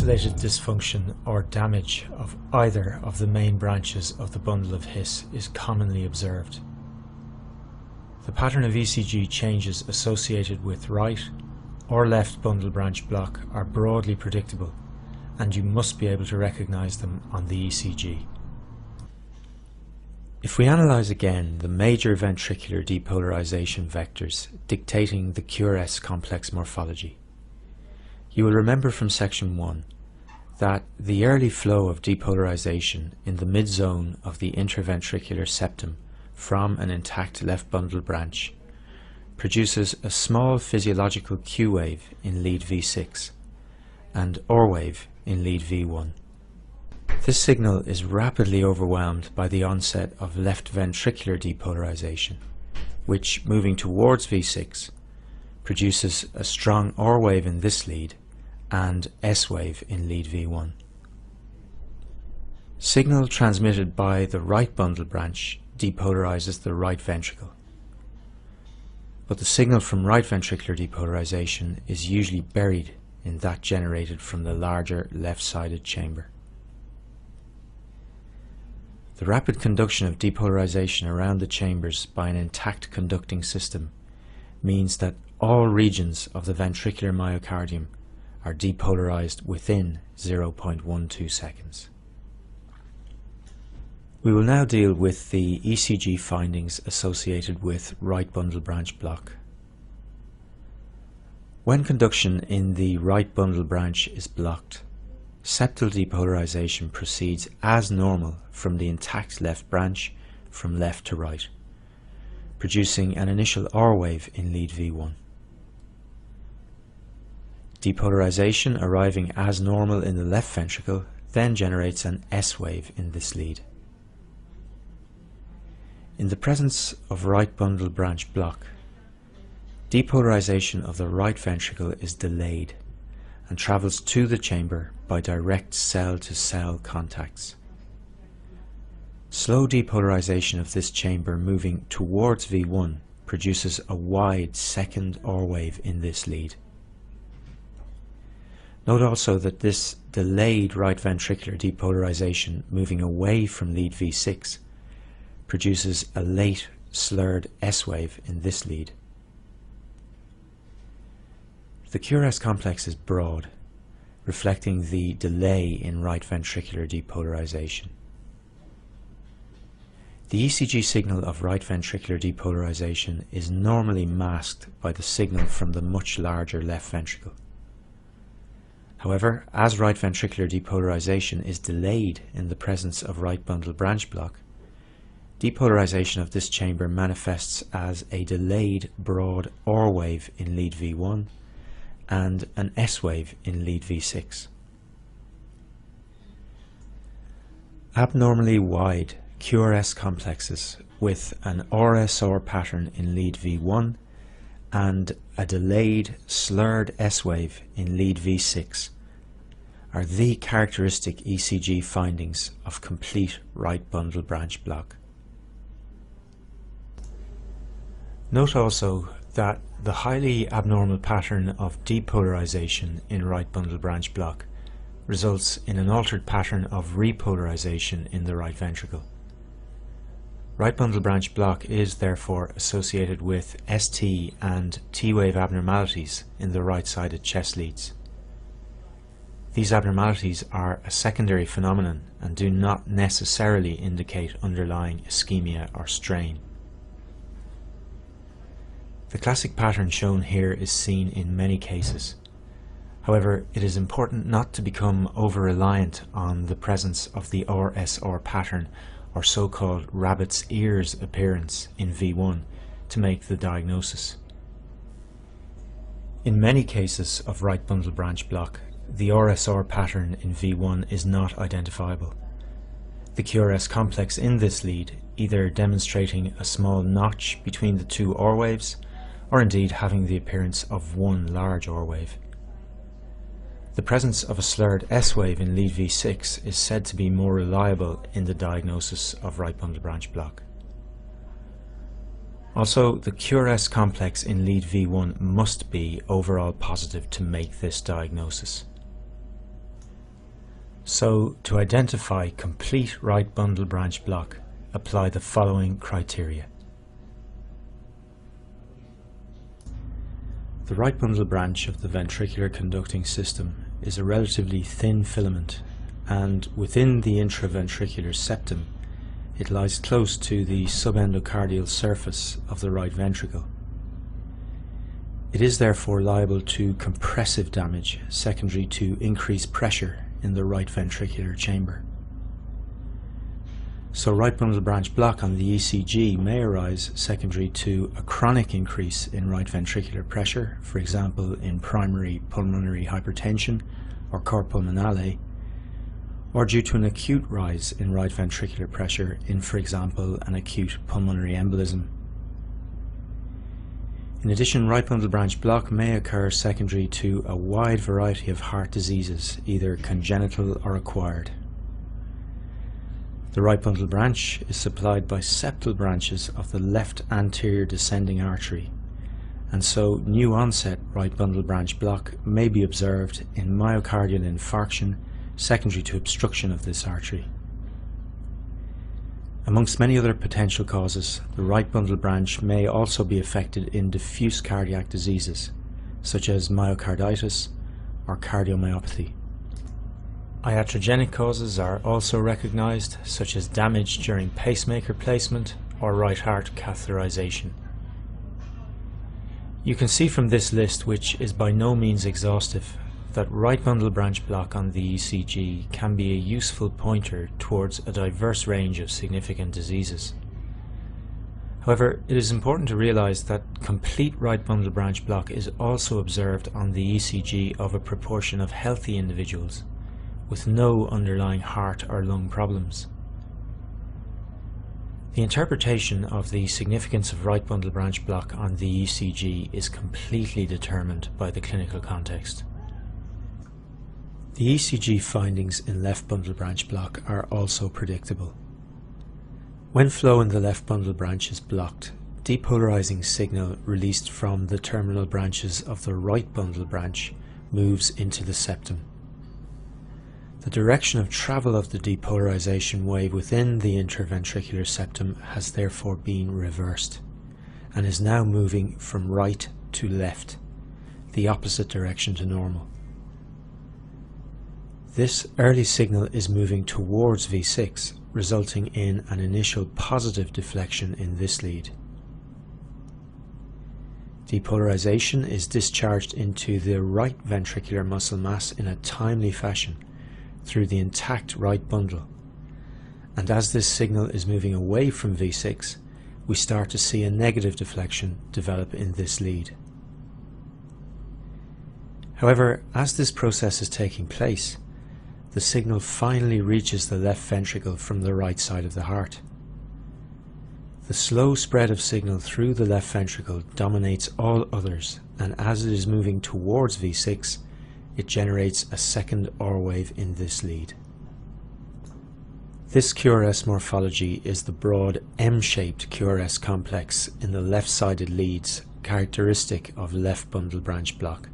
isolated dysfunction or damage of either of the main branches of the bundle of His is commonly observed. The pattern of ECG changes associated with right or left bundle branch block are broadly predictable, and you must be able to recognize them on the ECG. If we analyze again the major ventricular depolarization vectors dictating the QRS complex morphology, you will remember from section 1 that the early flow of depolarization in the mid-zone of the interventricular septum from an intact left bundle branch produces a small physiological Q wave in lead V6 and R wave in lead V1. This signal is rapidly overwhelmed by the onset of left ventricular depolarization, which, moving towards V6, produces a strong R wave in this lead and S wave in lead V1. Signal transmitted by the right bundle branch depolarizes the right ventricle, but the signal from right ventricular depolarization is usually buried in that generated from the larger left-sided chamber. The rapid conduction of depolarization around the chambers by an intact conducting system means that all regions of the ventricular myocardium are depolarized within 0.12 seconds. We will now deal with the ECG findings associated with right bundle branch block. When conduction in the right bundle branch is blocked, septal depolarization proceeds as normal from the intact left branch from left to right, producing an initial R wave in lead V1. Depolarization arriving as normal in the left ventricle then generates an S wave in this lead. In the presence of right bundle branch block, depolarization of the right ventricle is delayed and travels to the chamber by direct cell-to-cell contacts. Slow depolarization of this chamber moving towards V1 produces a wide second R wave in this lead. Note also that this delayed right ventricular depolarization moving away from lead V6 produces a late slurred S wave in this lead. The QRS complex is broad, reflecting the delay in right ventricular depolarization. The ECG signal of right ventricular depolarization is normally masked by the signal from the much larger left ventricle. However, as right ventricular depolarization is delayed in the presence of right bundle branch block, depolarization of this chamber manifests as a delayed broad R wave in lead V1 and an S wave in lead V6. Abnormally wide QRS complexes with an RSR pattern in lead V1 and a delayed slurred S wave in lead V6 are the characteristic ECG findings of complete right bundle branch block. Note also that the highly abnormal pattern of depolarization in right bundle branch block results in an altered pattern of repolarization in the right ventricle. Right bundle branch block is therefore associated with ST and T-wave abnormalities in the right-sided chest leads. These abnormalities are a secondary phenomenon and do not necessarily indicate underlying ischemia or strain. The classic pattern shown here is seen in many cases. However, it is important not to become over-reliant on the presence of the RSR pattern or so-called rabbit's ears appearance in V1 to make the diagnosis. In many cases of right bundle branch block, the RSR pattern in V1 is not identifiable. The QRS complex in this lead either demonstrating a small notch between the two R waves or indeed having the appearance of one large R wave. The presence of a slurred S wave in lead V6 is said to be more reliable in the diagnosis of right bundle branch block. Also, the QRS complex in lead V1 must be overall positive to make this diagnosis. So, to identify complete right bundle branch block, apply the following criteria. The right bundle branch of the ventricular conducting system is a relatively thin filament, and within the intraventricular septum it lies close to the subendocardial surface of the right ventricle. It is therefore liable to compressive damage secondary to increased pressure in the right ventricular chamber. So right bundle branch block on the ECG may arise secondary to a chronic increase in right ventricular pressure, for example in primary pulmonary hypertension or cor pulmonale, or due to an acute rise in right ventricular pressure in, for example, an acute pulmonary embolism. In addition, right bundle branch block may occur secondary to a wide variety of heart diseases, either congenital or acquired. The right bundle branch is supplied by septal branches of the left anterior descending artery, and so new onset right bundle branch block may be observed in myocardial infarction secondary to obstruction of this artery. Amongst many other potential causes, the right bundle branch may also be affected in diffuse cardiac diseases, such as myocarditis or cardiomyopathy. Iatrogenic causes are also recognized, such as damage during pacemaker placement or right heart catheterization. You can see from this list, which is by no means exhaustive, that right bundle branch block on the ECG can be a useful pointer towards a diverse range of significant diseases. However, it is important to realize that complete right bundle branch block is also observed on the ECG of a proportion of healthy individuals with no underlying heart or lung problems. The interpretation of the significance of right bundle branch block on the ECG is completely determined by the clinical context. The ECG findings in left bundle branch block are also predictable. When flow in the left bundle branch is blocked, depolarizing signal released from the terminal branches of the right bundle branch moves into the septum. The direction of travel of the depolarization wave within the intraventricular septum has therefore been reversed, and is now moving from right to left, the opposite direction to normal. This early signal is moving towards V6, resulting in an initial positive deflection in this lead. Depolarization is discharged into the right ventricular muscle mass in a timely fashion through the intact right bundle, and as this signal is moving away from V6, we start to see a negative deflection develop in this lead. However, as this process is taking place, the signal finally reaches the left ventricle from the right side of the heart. The slow spread of signal through the left ventricle dominates all others, and as it is moving towards V6, it generates a second R wave in this lead. This QRS morphology is the broad M-shaped QRS complex in the left-sided leads, characteristic of left bundle branch block.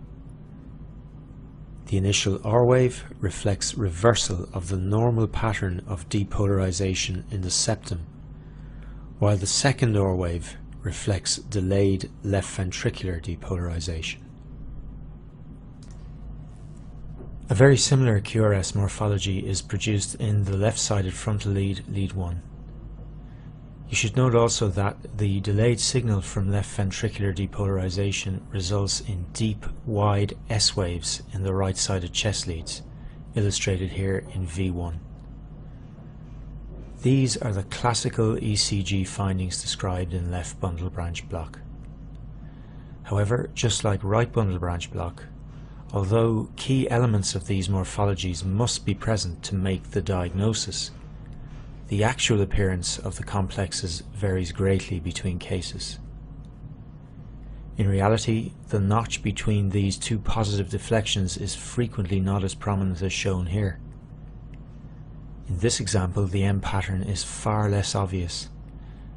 The initial R wave reflects reversal of the normal pattern of depolarization in the septum, while the second R wave reflects delayed left ventricular depolarization. A very similar QRS morphology is produced in the left-sided frontal lead, lead 1. You should note also that the delayed signal from left ventricular depolarization results in deep, wide S waves in the right-sided chest leads, illustrated here in V1. These are the classical ECG findings described in left bundle branch block. However, just like right bundle branch block, although key elements of these morphologies must be present to make the diagnosis, the actual appearance of the complexes varies greatly between cases. In reality, the notch between these two positive deflections is frequently not as prominent as shown here. In this example, the M pattern is far less obvious.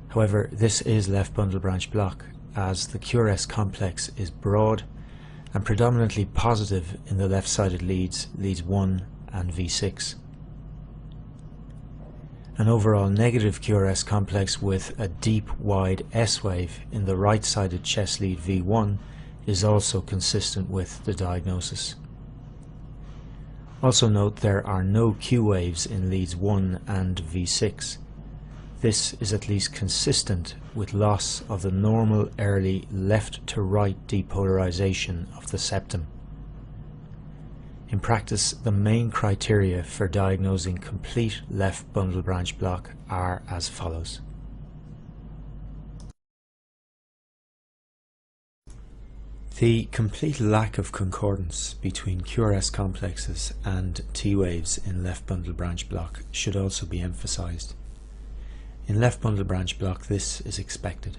However, this is left bundle branch block, as the QRS complex is broad and predominantly positive in the left-sided leads, leads 1 and V6. An overall negative QRS complex with a deep, wide S wave in the right-sided chest lead V1 is also consistent with the diagnosis. Also note there are no Q waves in leads 1 and V6. This is at least consistent with loss of the normal early left to right depolarization of the septum. In practice, the main criteria for diagnosing complete left bundle branch block are as follows. The complete lack of concordance between QRS complexes and T waves in left bundle branch block should also be emphasized. In left bundle branch block, this is expected.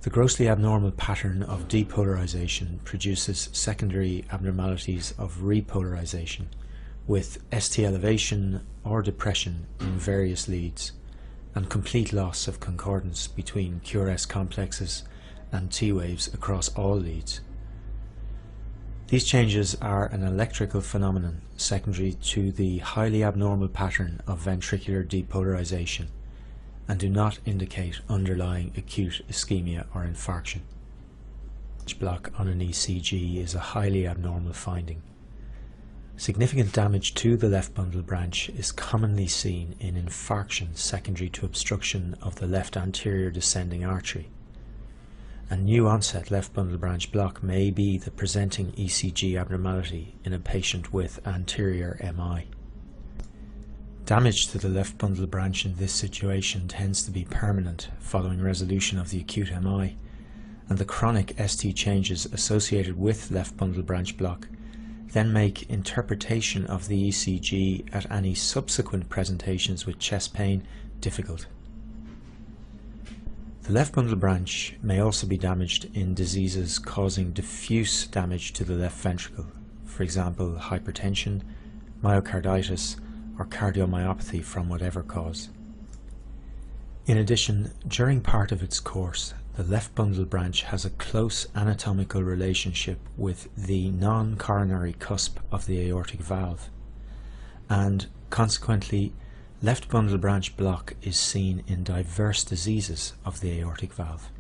The grossly abnormal pattern of depolarization produces secondary abnormalities of repolarization with ST elevation or depression in various leads and complete loss of concordance between QRS complexes and T waves across all leads. These changes are an electrical phenomenon secondary to the highly abnormal pattern of ventricular depolarization and do not indicate underlying acute ischemia or infarction. Block on an ECG is a highly abnormal finding. Significant damage to the left bundle branch is commonly seen in infarction secondary to obstruction of the left anterior descending artery. A new onset left bundle branch block may be the presenting ECG abnormality in a patient with anterior MI. Damage to the left bundle branch in this situation tends to be permanent following resolution of the acute MI, and the chronic ST changes associated with left bundle branch block then make interpretation of the ECG at any subsequent presentations with chest pain difficult. The left bundle branch may also be damaged in diseases causing diffuse damage to the left ventricle, for example hypertension, myocarditis, or cardiomyopathy from whatever cause. In addition, during part of its course, the left bundle branch has a close anatomical relationship with the non-coronary cusp of the aortic valve, and consequently left bundle branch block is seen in diverse diseases of the aortic valve.